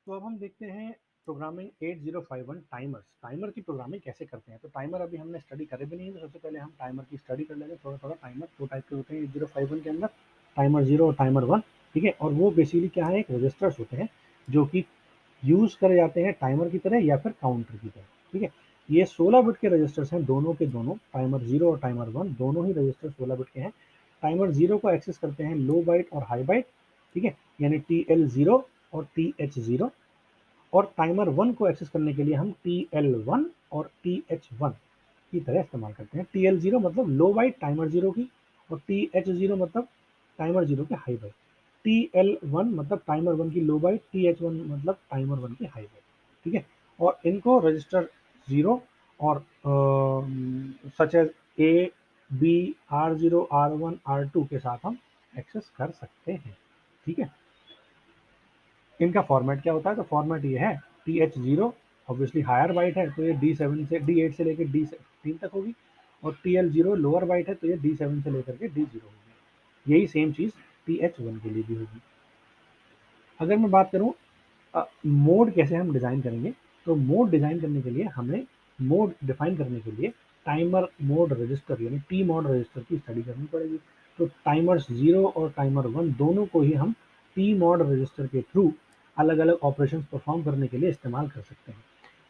तो अब हम देखते हैं प्रोग्रामिंग 8051 टाइमर्स। टाइमर की प्रोग्रामिंग कैसे करते हैं। तो टाइमर अभी हमने स्टडी करे भी नहीं है, तो सबसे पहले हम टाइमर की स्टडी कर लेते हैं थोड़ा थोड़ा। टाइमर दो टाइप के होते हैं 8051 के अंदर, टाइमर जीरो और टाइमर वन। ठीक है, और वो बेसिकली क्या है, एक रजिस्टर्स होते हैं जो कि यूज करे जाते हैं टाइमर की तरह या फिर काउंटर की तरह। ठीक है, ये 16 बिट के रजिस्टर्स हैं, दोनों के दोनों, टाइमर जीरो और टाइमर वन दोनों ही रजिस्टर 16 बिट के हैं। टाइमर जीरो को एक्सेस करते हैं लो बाइट और हाई बाइट। ठीक है, यानी TL0 और TH0। और टाइमर वन को एक्सेस करने के लिए हम TL1 और TH1 की तरह इस्तेमाल करते हैं। TL0 मतलब लो बाइट टाइमर जीरो की, और TH0 मतलब टाइमर जीरो के हाई बाइट। TL1 मतलब टाइमर वन की लो बाइट, TH1 मतलब टाइमर वन की हाई बाइट। ठीक है, और इनको रजिस्टर जीरो और such as A B R0 R1 R2 के साथ हम एक्सेस कर सकते हैं। ठीक है, इनका फॉर्मेट क्या होता है, तो फॉर्मेट ये है, TH0 ऑब्वियसली हायर बाइट है तो ये D8 से लेकर D15 तक होगी, और TL0 लोअर बाइट है तो ये D7 से लेकर के D0 होगी। यही सेम चीज़ TH1 के लिए भी होगी। अगर मैं बात करूँ मोड कैसे हम डिज़ाइन करेंगे, तो मोड डिज़ाइन करने के लिए हमें, मोड डिफाइन करने के लिए टाइमर मोड रजिस्टर यानी टी मोड रजिस्टर की स्टडी करनी पड़ेगी। तो टाइमर्स जीरो और टाइमर वन दोनों को ही हम टी मोड रजिस्टर के थ्रू अलग अलग ऑपरेशंस परफॉर्म करने के लिए इस्तेमाल कर सकते हैं।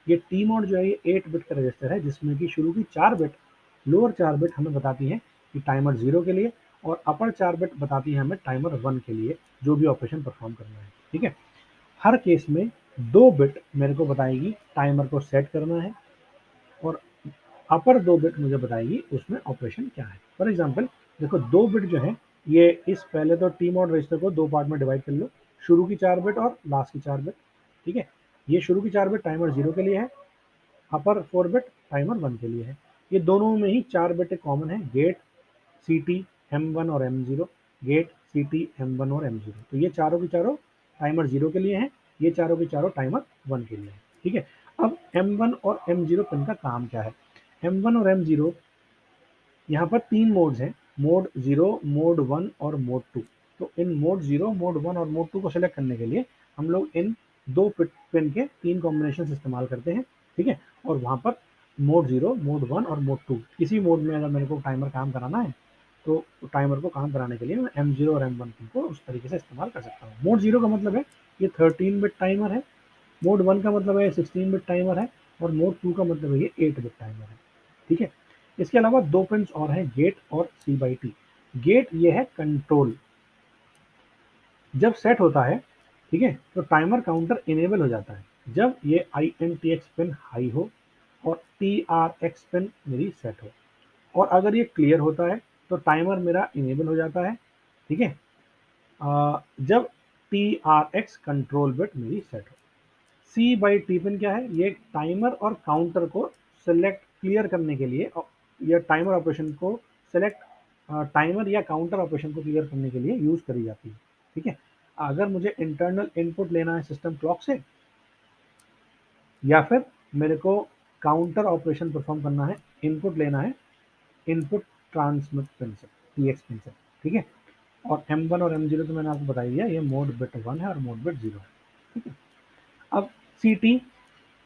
ये टी मोड जो है ये 8 बिट का रजिस्टर है, जिसमें कि शुरू की 4 बिट, लोअर 4 बिट हमें बताती हैं कि टाइमर जीरो के लिए, और अपर 4 बिट बताती है हमें टाइमर वन के लिए जो भी ऑपरेशन परफॉर्म करना है। ठीक है, हर केस में 2 बिट मेरे को बताएगी टाइमर को सेट करना है, और अपर 2 बिट मुझे बताएगी उसमें ऑपरेशन क्या है। फॉर एग्जाम्पल देखो, 2 बिट जो है ये, इस पहले तो टी मोड रजिस्टर को दो पार्ट में डिवाइड कर लो, शुरू की 4 बिट और लास्ट की 4 बिट। ठीक है, ये शुरू की 4 बिट टाइमर जीरो के लिए है, अपर 4 बिट टाइमर वन के लिए है। ये दोनों में ही 4 बिट कॉमन है, गेट CT M1 और M0, गेट CT M1 और M0। तो ये चारों की चारों टाइमर जीरो के लिए हैं, ये चारों की चारों टाइमर वन के लिए हैं। ठीक है, अब M1 और M0 पिन का काम क्या है। M1 और M0, यहाँ पर 3 मोड्स हैं, मोड जीरो, मोड वन और मोड टू। तो इन मोड जीरो, मोड वन और मोड टू को सिलेक्ट करने के लिए हम लोग इन दो पिन के 3 कॉम्बिनेशन इस्तेमाल करते हैं। ठीक है, और वहाँ पर मोड जीरो, मोड वन और मोड टू, किसी मोड में अगर मेरे को टाइमर काम कराना है तो टाइमर को काम कराने के लिए मैं M0 और M1 पिन को उस तरीके से इस्तेमाल कर सकता हूँ। मोड जीरो का मतलब है ये 13 बिट टाइमर है, मोड वन का मतलब है 16 बिट टाइमर है, और मोड टू का मतलब है ये 8 बिट टाइमर है। ठीक है, इसके अलावा 2 पिन और हैं, गेट और C/T। गेट ये है कंट्रोल, जब सेट होता है, ठीक है, तो टाइमर काउंटर इनेबल हो जाता है जब ये INTX पिन हाई हो और TRX पिन मेरी सेट हो। और अगर ये क्लियर होता है तो टाइमर मेरा इनेबल हो जाता है। ठीक है, जब TRX कंट्रोल बिट मेरी सेट हो। C/T पिन क्या है, ये टाइमर और काउंटर को सेलेक्ट क्लियर करने के लिए, या टाइमर ऑपरेशन को सेलेक्ट, टाइमर या काउंटर ऑपरेशन को क्लियर करने के लिए यूज करी जाती है। ठीक है, अगर मुझे इंटरनल इनपुट लेना है सिस्टम क्लॉक से, या फिर मेरे को काउंटर ऑपरेशन परफॉर्म करना है, इनपुट लेना है इनपुट ट्रांसमिट पिन से, TX पिन से। ठीक है, और M1 और M0 तो मैंने आपको बता दिया, ये मोड बिट वन है और मोड बिट जीरो है। ठीक है, अब CT,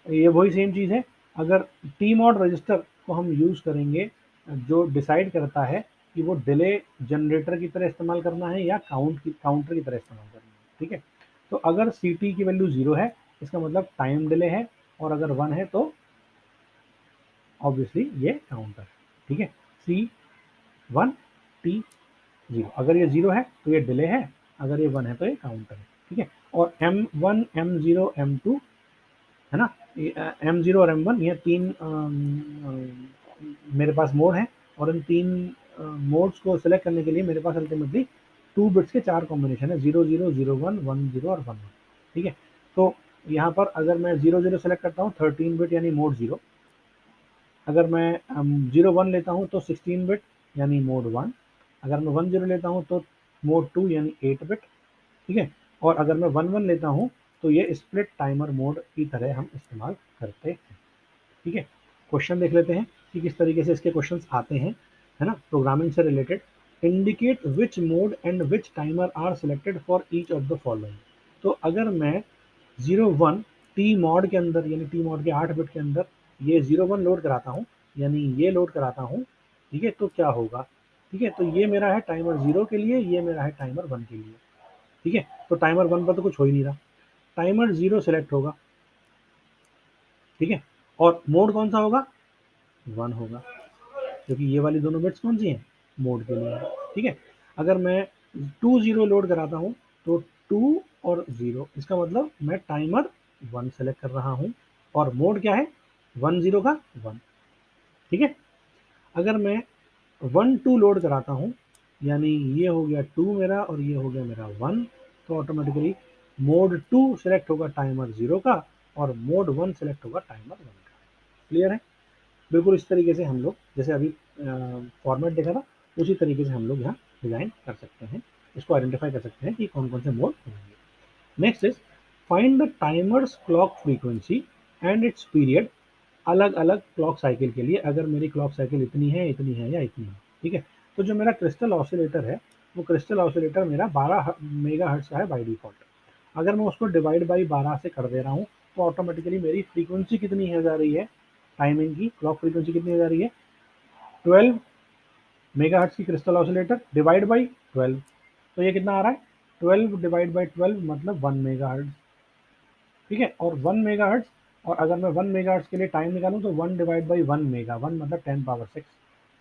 ये वही सेम चीज़ है। अगर टी मॉड रजिस्टर को हम यूज़ करेंगे, जो डिसाइड करता है कि वो डिले जनरेटर की तरह इस्तेमाल करना है या काउंटर की तरह इस्तेमाल करना है। ठीक है, तो अगर CT की वैल्यू जीरो है, इसका मतलब टाइम डिले है, और अगर वन है तो ऑब्वियसली ये काउंटर है। ठीक है, C1 T0, अगर ये जीरो है तो ये डिले है, अगर ये वन है तो ये काउंटर है। ठीक है, और M1 M0 M2, है ना, M0 और M1, ये तीन मेरे पास मोड हैं, और इन तीन मोड्स को सिलेक्ट करने के लिए मेरे पास अल्टीमेटली 2 बिट्स के 4 कॉम्बिनेशन है, 00 01 10 और 11। ठीक है, तो यहाँ पर अगर मैं 00 सेलेक्ट करता हूँ 13 बिट यानी मोड जीरो, अगर मैं 01 लेता हूँ तो 16 बिट यानी मोड वन, अगर मैं 10 लेता हूँ तो मोड टू यानी 8 बिट। ठीक है, और अगर मैं 11 लेता हूँ तो ये स्प्लिट टाइमर मोड की तरह हम इस्तेमाल करते हैं। ठीक है, क्वेश्चन देख लेते हैं कि किस तरीके से इसके क्वेश्चंस आते हैं, है ना, प्रोग्रामिंग से related. Indicate which mode and which timer are selected for each of the following. तो अगर मैं 01 टी मॉड के अंदर, यानी टी मॉड के 8 बिट के अंदर ये 01 लोड कराता हूँ, यानी ये लोड कराता हूँ, ठीक है, तो क्या होगा, ठीक है, तो ये मेरा है टाइमर 0 के लिए, ये मेरा है टाइमर 1 के लिए, ठीक है, तो टाइमर 1 पर तो कुछ हो ही नहीं रहा, टाइमर 0 सेलेक्ट होगा, ठीक है, और मोड कौन सा होगा, 1 होगा, क्योंकि ये वाली दोनों बिट्स कौन सी हैं, मोड के लिए है, ठीक है। अगर मैं 2 0 लोड कराता हूँ तो 2 और 0, इसका मतलब मैं टाइमर 1 सेलेक्ट कर रहा हूँ, और मोड क्या है, 1 0 का 1, ठीक है। अगर मैं 1 2 लोड कराता हूँ, यानी ये हो गया 2 मेरा और ये हो गया मेरा 1, तो ऑटोमेटिकली मोड 2 सेलेक्ट होगा टाइमर 0 का, और मोड 1 सेलेक्ट होगा टाइमर 1 का। क्लियर है। बिल्कुल इस तरीके से हम लोग जैसे अभी फॉर्मेट देखा था, उसी तरीके से हम लोग यहाँ डिज़ाइन कर सकते हैं, इसको आइडेंटिफाई कर सकते हैं कि कौन कौन से मोड होंगे। Next is find the timers clock frequency and it's period, अलग अलग क्लॉक साइकिल के लिए, अगर मेरी क्लॉक साइकिल इतनी है या इतनी है, ठीक है। तो जो मेरा क्रिस्टल ऑसिलेटर है, वो क्रिस्टल ऑसिलेटर मेरा 12 मेगा हर्ट्ज का है बाई डिफॉल्ट। अगर मैं उसको डिवाइड बाई 12 से कर दे रहा हूँ, तो ऑटोमेटिकली मेरी फ्रीक्वेंसी कितनी हो जा रही है, टाइमिंग की क्लॉक फ्रीक्वेंसी कितनी हो जा रही है, 12 मेगाहर्ट्ज की क्रिस्टल ऑसिलेटर डिवाइड बाई 12, तो ये कितना आ रहा है, 12 डिवाइड बाई 12 मतलब 1 मेगाहर्ट्ज, ठीक है। और 1 मेगाहर्ट्ज, और अगर मैं 1 मेगाहर्ट्ज के लिए टाइम निकालूं तो 1 डिवाइड बाई 1 मेगा, 1 मतलब 10 पावर 6,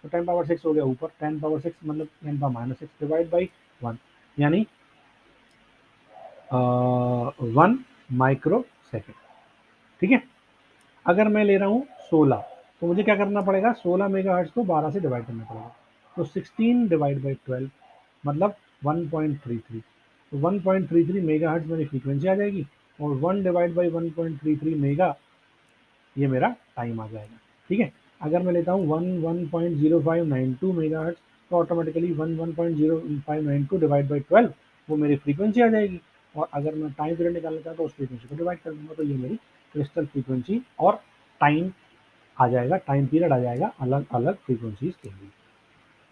तो 10 पावर 6 हो गया ऊपर, 10 पावर 6 मतलब 10 पावर माइनस 6 डिवाइड बाई 1, यानी 1 माइक्रो सेकेंड, ठीक है। अगर मैं ले रहा हूँ 16, तो मुझे क्या करना पड़ेगा, 16 मेगाहर्ट्ज को 12 से डिवाइड करना पड़ेगा, तो 16 डिवाइड बाई 12 मतलब 1.33, तो 1.33 मेगाहर्ट्ज मेरी फ्रीक्वेंसी आ जाएगी, और 1 डिवाइड बाई 1.33 मेगा ये मेरा टाइम आ जाएगा, ठीक है। अगर मैं लेता हूँ 1.0592 मेगाहर्ट्ज, तो ऑटोमेटिकली 1.0592 डिवाइड बाई 12 वो मेरी फ्रीक्वेंसी आ जाएगी, और अगर मैं टाइम पीरियड निकालना चाहता हूँ तो उस फ्रीक्वेंसी को डिवाइड कर दूंगा, तो ये मेरी क्रिस्टल फ्रीक्वेंसी और टाइम आ जाएगा, टाइम पीरियड आ जाएगा अलग अलग फ्रीक्वेंसीज के लिए,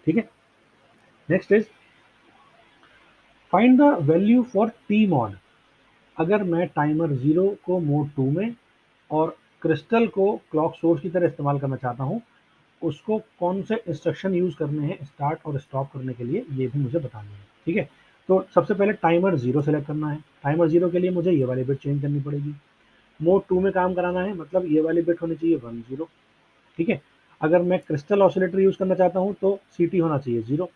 ठीक है। Next is find the value for T mod, अगर मैं टाइमर 0 को मोड 2 में और क्रिस्टल को क्लॉक सोर्स की तरह इस्तेमाल करना चाहता हूँ, उसको कौन से इंस्ट्रक्शन यूज़ करने हैं स्टार्ट और स्टॉप करने के लिए, ये भी मुझे बताना है, ठीक है। तो सबसे पहले टाइमर 0 सेलेक्ट करना है, टाइमर 0 के लिए मुझे ये वाली बिट चेंज करनी पड़ेगी, मोड 2 में काम कराना है, मतलब ये वाली बिट होनी चाहिए 1 0, ठीक है। अगर मैं क्रिस्टल ऑसिलेटर यूज़ करना चाहता हूँ तो सी होना चाहिए 0,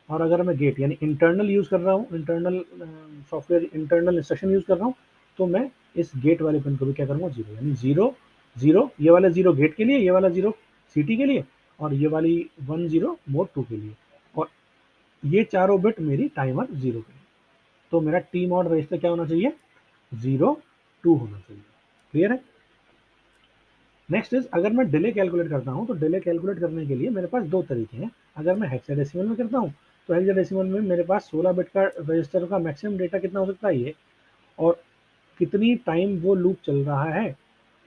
और अगर मैं गेट यानी इंटरनल यूज़ कर रहा हूँ, internal software internal instruction use कर रहा हूँ, तो मैं इस गेट वाले पिन को भी क्या करूँगा 0, यानी 0 0, ये वाला 0 गेट के लिए, ये वाला 0 सी के लिए, और ये वाली 1 0 मोड 2 के लिए, और ये चारों बिट मेरी टाइमर 0 के लिए, तो मेरा टी मॉड रजिस्टर क्या होना चाहिए, 0 2 होना चाहिए। क्लियर है। नेक्स्ट इज अगर मैं डिले कैलकुलेट करता हूँ, तो डिले कैलकुलेट करने के लिए मेरे पास दो तरीके हैं। अगर मैं हेक्साडेसिमल में करता हूँ, तो हेक्साडेसिमल में मेरे पास 16 बिट का रजिस्टर का मैक्सिमम डेटा कितना हो सकता है ये, और कितनी टाइम वो लूप चल रहा है,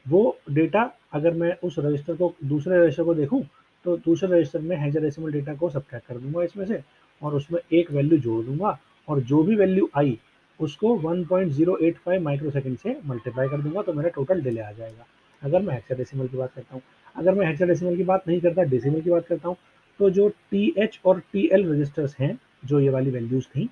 वो डेटा अगर मैं उस रजिस्टर को दूसरे रजिस्टर को देखूँ, तो दूसरे रजिस्टर में हेक्साडेसिमल डेटा को सब्ट्रैक्ट कर दूंगा इसमें से, और उसमें एक वैल्यू जोड़ दूंगा, और जो भी वैल्यू आई उसको 1.085 माइक्रो सेकेंड से मल्टीप्लाई कर दूंगा, तो मेरा टोटल डिले आ जाएगा। अगर मैं हेक्साडेसिमल की बात करता हूँ, अगर मैं हेक्साडेसिमल की बात नहीं करता, डेसिमल की बात करता हूँ, तो जो टी एच और टी एल रजिस्टर्स हैं, जो ये वाली वैल्यूज थी,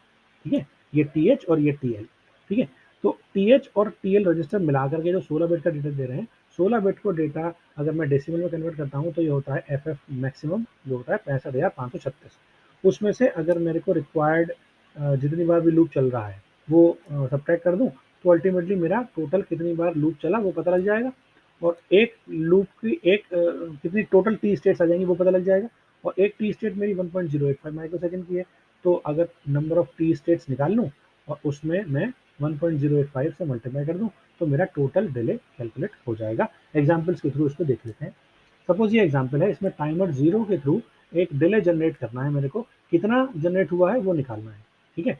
ठीक है, ये टी एच और ये टी एल, ठीक है, तो टी एच और टी एल रजिस्टर मिलाकर के जो 16 बिट का डेटा दे रहे हैं, 16 बिट को डेटा अगर मैं डेसिमल में कन्वर्ट करता हूँ, तो ये होता है एफ एफ मैक्सिमम, जो होता है 65,536, उसमें से अगर मेरे को रिक्वायर्ड जितनी बार भी लूप चल रहा है वो सब्ट्रैक्ट कर दूं, तो अल्टीमेटली मेरा टोटल कितनी बार लूप चला वो पता लग जाएगा, और एक लूप की एक कितनी टोटल टी स्टेट्स आ जाएंगी वो पता लग जाएगा, और एक टी स्टेट मेरी 1.085 माइक्रो सेकेंड की है, तो अगर नंबर ऑफ टी स्टेट्स निकाल लूँ और उसमें मैं 1.085 से मल्टीप्लाई कर दूं, तो मेरा टोटल डिले कैलकुलेट हो जाएगा। एग्जाम्पल्स के थ्रू इसको देख लेते हैं। सपोज ये एग्जाम्पल है, इसमें टाइमर 0 के थ्रू एक डिले जनरेट करना है मेरे को, कितना जनरेट हुआ है वो निकालना है, ठीक है।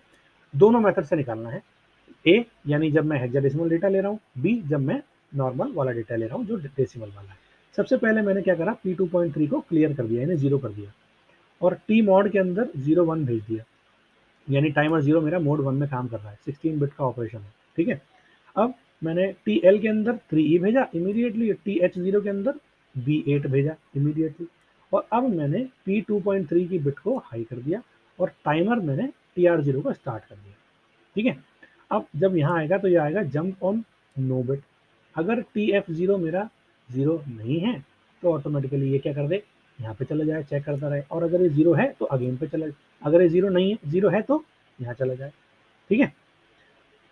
दोनों मेथड से निकालना है, ए यानी जब मैं हेक्साडेसिमल डेटा ले रहा हूँ, बी जब मैं नॉर्मल वाला डेटा ले रहा हूँ जो डेसिमल वाला है। सबसे पहले मैंने क्या करा, P2.3 को क्लियर कर दिया, यानी 0 कर दिया, और टी मॉड के अंदर 0 1 भेज दिया, यानी टाइमर 0 मेरा मोड 1 में काम कर रहा है, 16 बिट का ऑपरेशन है, ठीक है। अब मैंने TL के अंदर 3E भेजा इमीडिएटली, TH0 के अंदर B8 भेजा इमीडिएटली, और अब मैंने P2.3 की बिट को हाई कर दिया और टाइमर मैंने TR0 को स्टार्ट कर दिया। ठीक है, अब जब यहाँ आएगा तो ये आएगा जंप ऑन नो बिट। अगर TF0 मेरा 0 नहीं है तो ऑटोमेटिकली ये क्या कर दे, यहाँ पे चला जाए, चेक करता रहे, और अगर ये 0 है तो अगेन पे चला जाए, अगर ये 0 नहीं है, 0 है तो यहाँ चला जाए। ठीक है,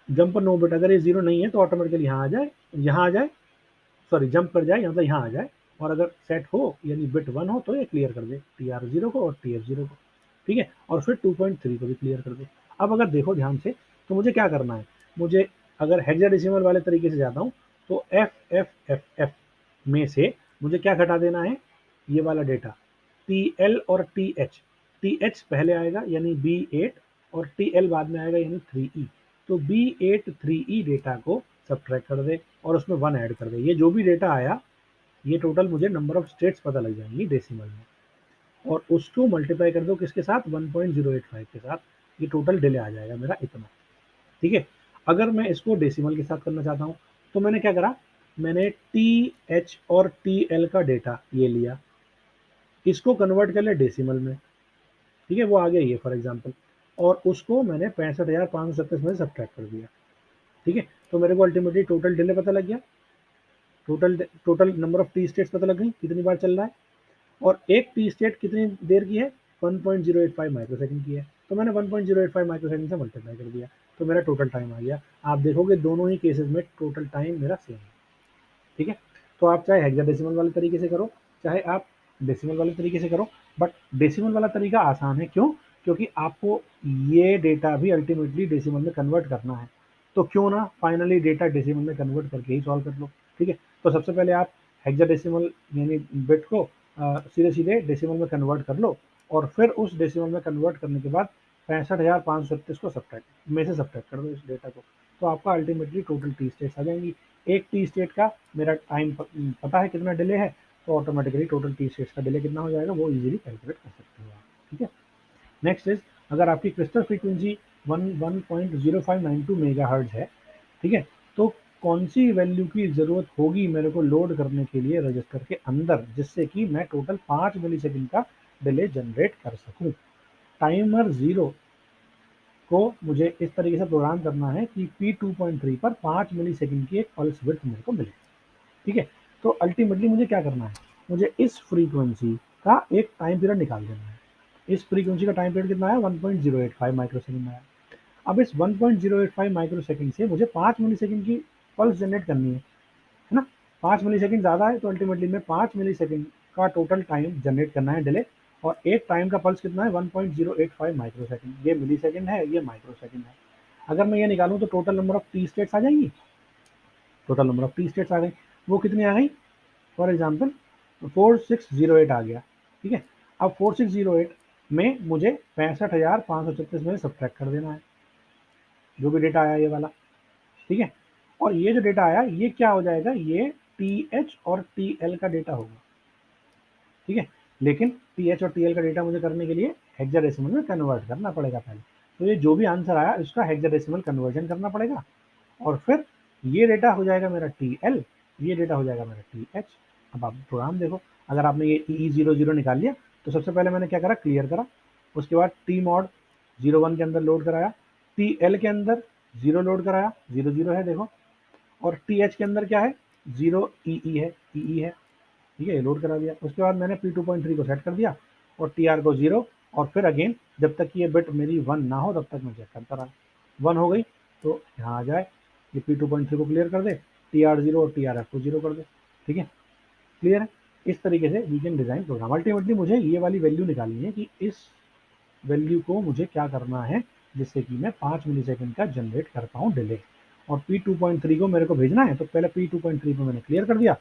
जंप नो बिट, अगर ये 0 नहीं है तो ऑटोमेटिकली यहाँ आ जाए, यहाँ आ जाए, सॉरी जंप कर जाए, मतलब यहाँ आ जाए, और अगर सेट हो यानी बिट 1 हो तो ये क्लियर कर दे TR0 को और TF0 को। ठीक है, और फिर 2.3 को भी क्लियर कर दे। अब अगर देखो ध्यान से तो मुझे क्या करना है, मुझे अगर हेक्साडेसिमल वाले तरीके से जाता हूँ तो FFFF में से मुझे क्या घटा देना है, ये वाला डेटा TL और TH पहले आएगा यानी B8 और TL बाद में आएगा यानी 3E। तो B8 3E डेटा को सब्ट्रैक्ट कर दे और उसमें 1 ऐड कर दे। ये जो भी डेटा आया ये टोटल मुझे नंबर ऑफ स्टेट्स पता लग जाएंगी डेसिमल में, और उसको मल्टीप्लाई कर दो किसके साथ, 1.085 के साथ, ये टोटल डिले आ जाएगा मेरा इतना। ठीक है, अगर मैं इसको डेसिमल के साथ करना चाहता हूँ तो मैंने क्या करा, मैंने TH और TL का डेटा ये लिया, इसको कन्वर्ट कर लिया डेसिमल में। ठीक है, वो आ गया ये फॉर एग्जांपल, और उसको मैंने 65,537 में सब्ट्रैक्ट कर दिया। ठीक है, तो मेरे को अल्टीमेटली टोटल डिले पता लग गया, total number of T states पता लग गई कितनी बार चल रहा है, और एक टी स्टेट कितनी देर की है, 1.085 माइक्रोसेकंड की है, तो मैंने 1.085 माइक्रोसेकंड से मल्टीप्लाई कर दिया, तो मेरा टोटल टाइम आ गया। आप देखोगे दोनों ही केसेस में टोटल टाइम मेरा सेम है। ठीक है, तो आप चाहे हेक्साडेसिमल वाले तरीके से करो, चाहे आप डेसिमल वाले तरीके से करो, बट डेसिमल वाला तरीका आसान है। क्यों? क्योंकि आपको ये डेटा भी अल्टीमेटली डेसिमल में कन्वर्ट करना है, तो क्यों ना फाइनली डेटा डेसिमल में कन्वर्ट करके ही सॉल्व कर लो। ठीक है, तो सबसे पहले आप हेक्साडेसिमल यानी बिट को सीधे सीधे डेसिमल में कन्वर्ट कर लो, और फिर उस डेसिमल में कन्वर्ट करने के बाद 65,537 को सब्ट्रैक्ट में से सब्ट्रैक्ट कर दो इस डेटा को, तो आपका अल्टीमेटली टोटल टी स्टेट्स आ जाएंगी। एक टी स्टेट का मेरा टाइम पता है कितना डिले है, तो ऑटोमेटिकली टोटल टी स्टेट्स का डिले कितना हो जाएगा वो इजीली कैलकुलेट कर सकते हो आप। ठीक है, नेक्स्ट इज, अगर आपकी क्रिस्टल फ्रीक्वेंसी 1.0592 मेगाहर्ट्ज है, ठीक है, तो कौन सी वैल्यू की ज़रूरत होगी मेरे को लोड करने के लिए रजिस्टर के अंदर, जिससे कि मैं टोटल 5 मिली सेकेंड का डिले जनरेट कर सकूं। टाइमर 0 को मुझे इस तरीके से प्रोग्राम करना है कि P2.3 पर 5 मिली सेकेंड की एक पल्स विड्थ मेरे को मिले। ठीक है, तो अल्टीमेटली मुझे क्या करना है, मुझे इस फ्रीक्वेंसी का एक टाइम पीरियड निकाल देना है। इस फ्रीक्वेंसी का टाइम पीरियड कितना है, 1.085 माइक्रोसेकंड आया। अब इस 1.085 माइक्रोसेकंड से मुझे 5 मिली सेकंड की पल्स जनरेट करनी है ना। 5 मिली सेकंड ज़्यादा है तो अल्टीमेटली में 5 मिली सेकंड का टोटल टाइम जनरेट करना है डिले, और एक टाइम का पल्स कितना है, 1.085 माइक्रोसेकंड, ये मिली सेकंड है, ये माइक्रोसेकंड है। अगर मैं ये निकालूं तो total number of T states आ जाएंगी, total number of T states आ गई, वो कितनी आ गई, फॉर एग्जाम्पल 4608 आ गया। ठीक है, अब 4608 में मुझे 65,536 में सब्ट्रैक्ट कर देना है जो भी डेटा आया ये वाला। ठीक है, और ये जो डेटा आया ये क्या हो जाएगा, ये TH और TL का डेटा होगा। ठीक है, लेकिन TH और TL का डेटा मुझे करने के लिए हेक्साडेसिमल में कन्वर्ट करना पड़ेगा पहले, तो ये जो भी आंसर आया इसका हेक्साडेसिमल कन्वर्जन करना पड़ेगा, और फिर ये डेटा हो जाएगा मेरा TL, ये डेटा हो जाएगा मेरा TH। अब आप प्रोग्राम देखो, अगर आपने ये E00 निकाल लिया तो सबसे पहले मैंने क्या करा, क्लियर करा, उसके बाद टी मॉड 01 के अंदर लोड कराया, TL के अंदर 0 लोड कराया, 00 है देखो, और TH के अंदर क्या है, 0 EE है, EE है। ठीक है, ये लोड करा दिया, उसके बाद मैंने P2.3 को सेट कर दिया और TR को 0, और फिर अगेन जब तक ये बिट मेरी 1 ना हो तब तक मैं चेक करता रहा। 1 हो गई तो यहाँ आ जाए, ये P2.3 को क्लियर कर दे, TR0 और TRF को 0 कर दे। ठीक है, क्लियर है। इस तरीके से we can design program. Ultimately मुझे ये वाली वैल्यू निकालनी है कि इस वैल्यू को मुझे क्या करना है जिससे कि मैं 5 मिली सेकेंड का जनरेट कर पाऊँ डिले, और P2.3 को मेरे को भेजना है, तो पहले P2.3 को मैंने क्लियर कर दिया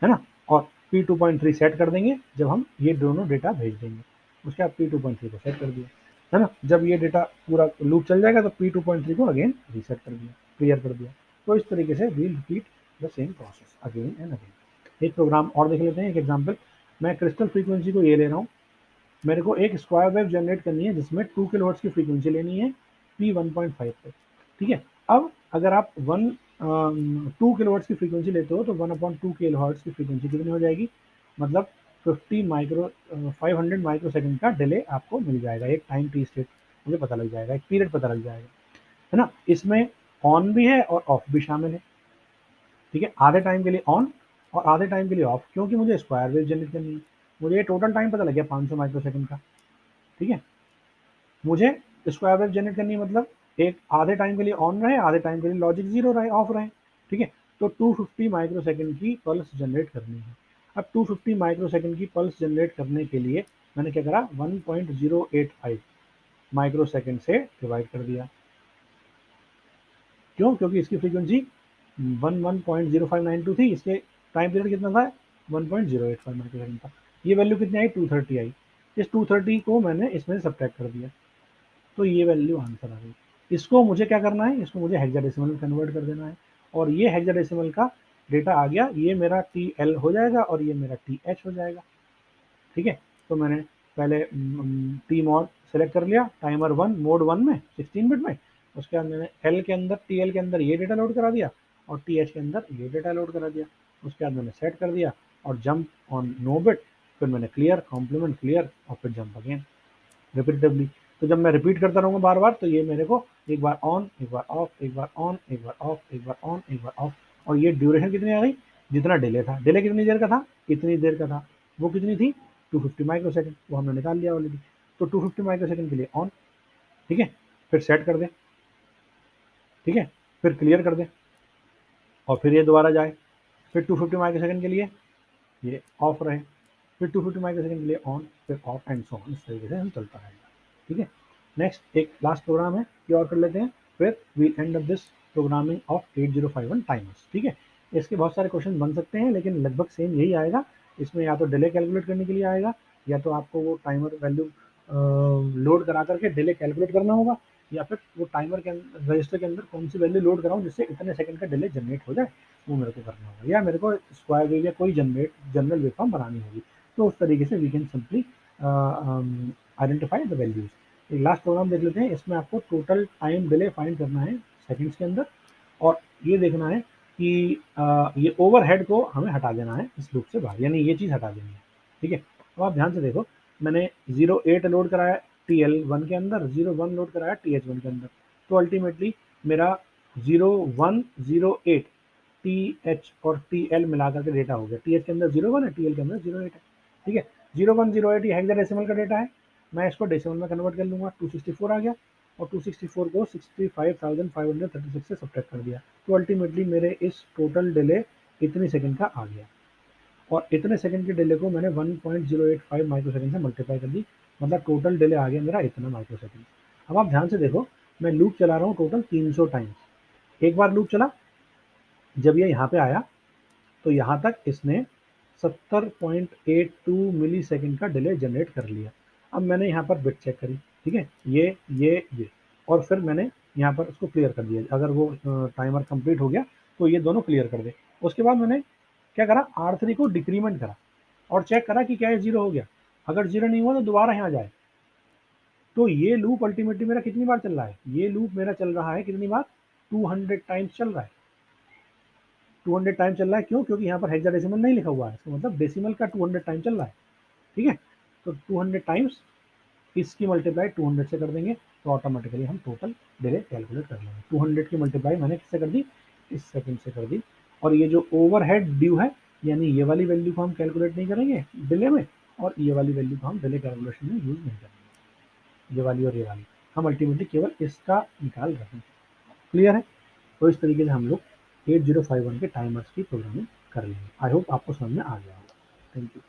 है ना, और P2.3 सेट कर देंगे जब हम ये दोनों डेटा भेज देंगे, उसके बाद P2.3 को सेट कर दिया है ना। जब ये डेटा पूरा लूप चल जाएगा तो P2.3 को अगेन रीसेट कर दिया, क्लियर कर दिया। तो इस तरीके से we'll repeat the same process again and again. एक प्रोग्राम और देख लेते हैं, एक एग्जाम्पल। मैं क्रिस्टल फ्रीक्वेंसी को ये ले रहा हूँ, मेरे को एक स्क्वायर वेव जनरेट करनी है जिसमें 2 किलोहर्ट्ज़ की फ्रीक्वेंसी लेनी है P1.5 पे। ठीक है, अब अगर आप 1 2 किलोहर्ट्ज़ की फ्रीक्वेंसी लेते हो तो 1/2 किलोहर्ट्ज़ की फ्रीक्वेंसी कितनी हो जाएगी, मतलब 500 माइक्रोसेकंड का डिले आपको मिल जाएगा। एक टाइम टी स्टेट मुझे पता लग जाएगा, एक पीरियड पता लग जाएगा, है ना? इसमें ऑन भी है और ऑफ भी शामिल है, ठीक है? आधे टाइम के लिए ऑन और आधे टाइम के लिए ऑफ, क्योंकि मुझे स्क्वायर वेव जनरेट करनी है। मुझे ये टोटल टाइम पता लग गया 500 माइक्रोसेकंड का, ठीक है? मुझे स्क्वायर वेव जनरेट करनी है, मतलब एक आधे टाइम के लिए ऑन रहे, आधे टाइम के लिए लॉजिक ज़ीरो रहे, ऑफ रहे, ठीक है? तो 250 माइक्रोसेकंड की पल्स जनरेट करनी है। अब 250 माइक्रोसेकंड की पल्स जनरेट करने के लिए मैंने क्या करा, 1.085 माइक्रोसेकंड से डिवाइड कर दिया। क्यों? क्योंकि इसकी फ्रीक्वेंसी 1.0592 थी, इसके टाइम पीरियड कितना था, 1.085 माइक्रोसेकंड था। ये वैल्यू कितनी आई, 230 आई। इस 230 को मैंने इसमें सब्ट्रैक्ट कर दिया, तो ये वैल्यू आंसर आ गई। इसको मुझे क्या करना है, इसको मुझे हेक्साडेसिमल में कन्वर्ट कर देना है, और ये हेक्साडेसिमल का डेटा आ गया, ये मेरा TL हो जाएगा और ये मेरा TH हो जाएगा, ठीक है? तो मैंने पहले टी मॉड सेलेक्ट कर लिया, टाइमर 1 मोड 1 में 16 बिट में, उसके बाद मैंने एल के अंदर, TL के अंदर ये डेटा लोड करा दिया और TH के अंदर ये डेटा लोड करा दिया। उसके बाद मैंने सेट कर दिया और जंप ऑन नो बिट, फिर मैंने क्लियर, कॉम्प्लीमेंट, क्लियर और फिर जंप अगेन रिपीटेडली। तो जब मैं रिपीट करता रहूँगा बार बार, तो ये मेरे को एक बार ऑन, एक बार ऑफ, एक बार ऑन, एक बार ऑफ, एक बार ऑन, एक बार ऑफ, और ये ड्यूरेशन कितनी आ गई, जितना डिले था। डिले कितनी देर का था, इतनी देर का था, वो कितनी थी, 250 माइक्रोसेकंड, वो हमने निकाल लिया ऑलरेडी। तो 250 माइक्रोसेकंड के लिए ऑन, ठीक है, फिर सेट कर दें, ठीक है, फिर क्लियर कर दें और फिर ये दोबारा जाए, फिर 250 माइक्रोसेकंड के लिए ये ऑफ रहे, फिर 250 माइक्रोसेकंड के लिए ऑन, फिर ऑफ एंड सो ऑन, इस तरीके से हम चलता रहेगा, ठीक है? नेक्स्ट एक लास्ट प्रोग्राम है, ये और कर लेते हैं, फिर we end up this programming of 8051 timers, ठीक है? इसके बहुत सारे क्वेश्चन बन सकते हैं, लेकिन लगभग सेम यही आएगा। इसमें या तो डिले कैलकुलेट करने के लिए आएगा, या तो आपको वो टाइमर वैल्यू लोड करा करके डिले कैलकुलेट करना होगा, या फिर वो टाइमर के अंदर, रजिस्टर के अंदर कौन सी वैल्यू लोड कराऊँ जिससे इतने सेकंड का डिले जनरेट हो जाए, वो मेरे को करना होगा, या मेरे को स्क्वायर वेव या कोई जनरल वेव फॉर्म बनानी होगी। तो उस तरीके से we can simply identify the values. एक लास्ट प्रोग्राम देख लेते हैं, इसमें आपको टोटल टाइम डिले फाइंड करना है सेकंड्स के अंदर, और ये देखना है कि ये ओवरहेड को हमें हटा देना है इस लूप से बाहर, यानी ये चीज़ हटा देनी है, ठीक है? अब आप ध्यान से देखो, मैंने 08 लोड कराया TL1 के अंदर, 01 लोड कराया TH1 के अंदर, तो अल्टीमेटली मेरा 0108 TH और TL मिलाकर के डेटा हो गया। TH के अंदर 01 है, TL के अंदर 08 है, ठीक है? 0108 ये हेक्साडेसिमल का डेटा है, मैं इसको डेसिमल में कन्वर्ट कर लूँगा, 264 आ गया, और 264 को 65,536 से सब्ट्रैक्ट कर दिया, तो अल्टीमेटली मेरे इस टोटल डिले इतने सेकंड का आ गया, और इतने सेकंड के डिले को मैंने 1.085 माइक्रोसेकंड से मल्टीप्लाई कर दी, मतलब टोटल डिले आ गया मेरा इतना माइक्रोसेकंड। अब आप ध्यान से देखो, मैं लूप चला रहा हूँ टोटल 300 टाइम्स। एक बार लूप चला, जब ये यहाँ पे आया तो यहाँ तक इसने 70.82 मिली सेकेंड का डिले जनरेट कर लिया। अब मैंने यहाँ पर बिट चेक करी, ठीक है, ये, और फिर मैंने यहाँ पर उसको क्लियर कर दिया। अगर वो टाइमर कंप्लीट हो गया तो ये दोनों क्लियर कर दे। उसके बाद मैंने क्या करा, R3 को डिक्रीमेंट करा और चेक करा कि क्या ये जीरो हो गया। अगर जीरो नहीं हुआ तो दोबारा यहाँ जाए। तो ये लूप अल्टीमेटली मेरा कितनी बार चल रहा है, ये लूप मेरा चल रहा है कितनी बार, 200 टाइम्स चल रहा है। 200 टाइम चल रहा है, क्यों? क्योंकि यहाँ पर हेक्साडेसिमल नहीं लिखा हुआ है, इसका मतलब डेसिमल का 200 टाइम चल रहा है, ठीक है? तो 200 टाइम्स इसकी मल्टीप्लाई 200 से कर देंगे, तो ऑटोमेटिकली हम टोटल डिले कैलकुलेट कर लेंगे। 200 की मल्टीप्लाई मैंने किससे कर दी, इस सेकंड से कर दी, और ये जो ओवरहेड ड्यू है, यानी ये वाली वैल्यू को हम कैलकुलेट नहीं करेंगे डिले में, और ये वाली वैल्यू को हम डिले कैलकुलेशन में यूज नहीं करेंगे, ये वाली और ये वाली, हम अल्टीमेटली केवल इसका निकाल रहे हैं। क्लियर है? तो इस तरीके से हम लोग 8051 के टाइमर्स की प्रोग्रामिंग कर लेंगे। आई होप आपको समझ में आ गया होगा। Thank you.